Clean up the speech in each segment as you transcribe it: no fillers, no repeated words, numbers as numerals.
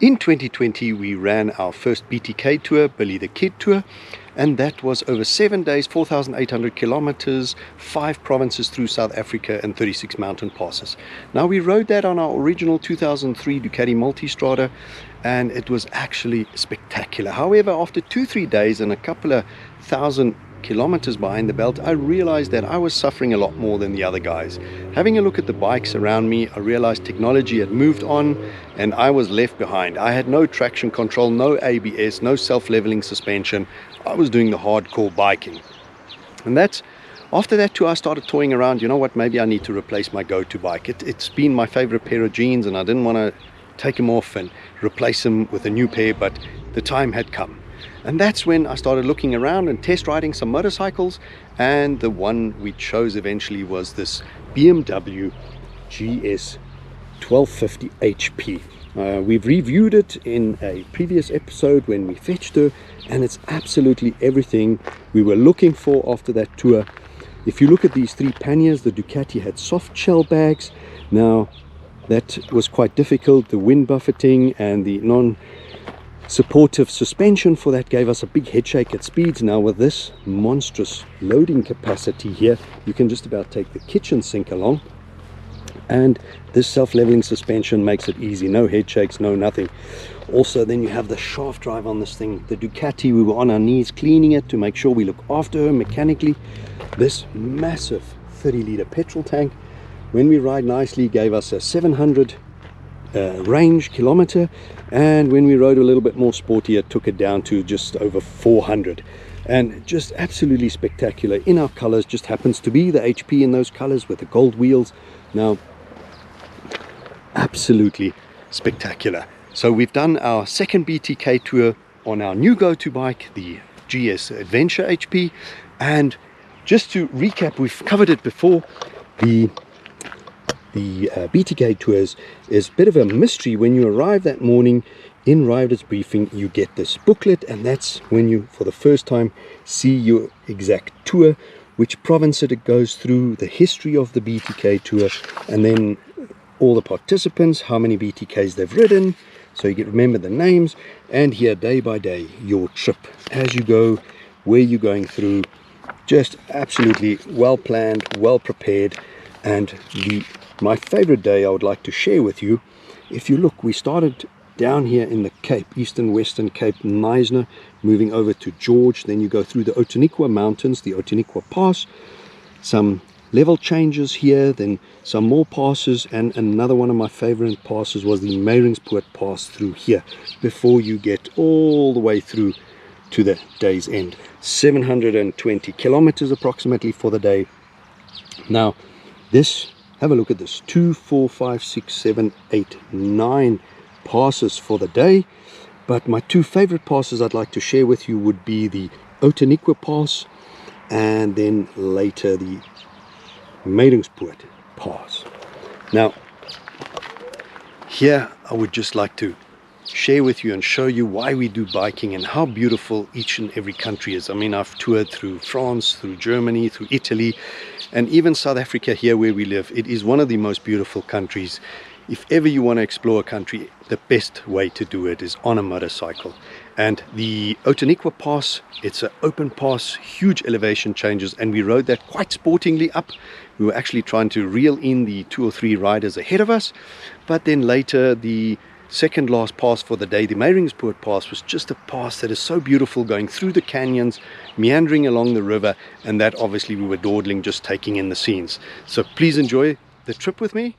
In 2020, we ran our first BTK tour, Billy the Kid tour, and that was over 7 days, 4,800 kilometers, 5 provinces through South Africa and 36 mountain passes. Now, we rode that on our original 2003 Ducati Multistrada, and it was actually spectacular. However, after 2-3 days and a couple of thousand kilometers behind the belt, I realized that I was suffering a lot more than the other guys. Having a look at the bikes around me, I realized technology had moved on and I was left behind. I had no traction control, no ABS, no self-leveling suspension. I was doing the hardcore biking. And after that tour, I started toying around. You know what, maybe I need to replace my go-to bike. It's been my favorite pair of jeans and I didn't want to take them off and replace them with a new pair, but the time had come. And that's when I started looking around and test riding some motorcycles, and the one we chose eventually was this BMW GS 1250 HP. We've reviewed it in a previous episode when we fetched her, and it's absolutely everything we were looking for after that tour. If you look at these 3 panniers, the Ducati had soft shell bags. Now that was quite difficult. The wind buffeting and the supportive suspension for that gave us a big head shake at speeds. Now with this monstrous loading capacity here, you can just about take the kitchen sink along, and this self-leveling suspension makes it easy. No head shakes, no nothing. Also, then you have the shaft drive on this thing. The Ducati, we were on our knees cleaning it to make sure we look after her mechanically. This massive 30-liter petrol tank, when we ride nicely, gave us a 700 range kilometer, and when we rode a little bit more sporty, it took it down to just over 400, and just absolutely spectacular in our colors. Just happens to be the HP in those colors with the gold wheels. Now, absolutely spectacular. So we've done our second BTK tour on our new go-to bike, the GS Adventure HP, and just to recap, we've covered it before. The BTK tours is a bit of a mystery. When you arrive that morning in Rider's Briefing, you get this booklet, and that's when you for the first time see your exact tour, which province it goes through, the history of the BTK tour, and then all the participants, how many BTKs they've ridden, so you can remember the names, and here day by day your trip as you go, where you're going through. Just absolutely well planned, well prepared. And my favorite day I would like to share with you, if you look, we started down here in the Cape, Eastern Western Cape, Knysna, moving over to George, then you go through the Outeniqua Mountains, the Outeniqua Pass, some level changes here, then some more passes, and another one of my favorite passes was the Meyringspoort Pass through here, before you get all the way through to the day's end. 720 kilometers approximately for the day. Now, have a look at this, 2, 4, 5, 6, 7, 8, 9 passes for the day. But my 2 favorite passes I'd like to share with you would be the Outeniqua Pass, and then later the Meyringspoort Pass. Now, here I would just like to share with you and show you why we do biking and how beautiful each and every country is. I mean, I've toured through France, through Germany, through Italy, and even South Africa here where we live. It is one of the most beautiful countries. If ever you want to explore a country, the best way to do it is on a motorcycle. And the Outeniqua Pass, it's an open pass, huge elevation changes, and we rode that quite sportingly up. We were actually trying to reel in the 2 or 3 riders ahead of us, but then later the second last pass for the day, the Meyringspoort Pass, was just a pass that is so beautiful, going through the canyons, meandering along the river, and that obviously we were dawdling, just taking in the scenes. So please enjoy the trip with me.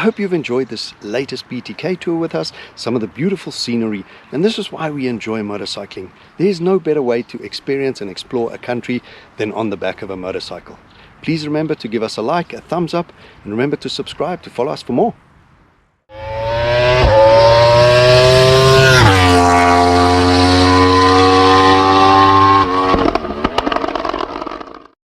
hope you've enjoyed this latest BTK tour with us, some of the beautiful scenery, and this is why we enjoy motorcycling. There's no better way to experience and explore a country than on the back of a motorcycle. Please remember to give us a like, a thumbs up, and remember to subscribe to follow us for more.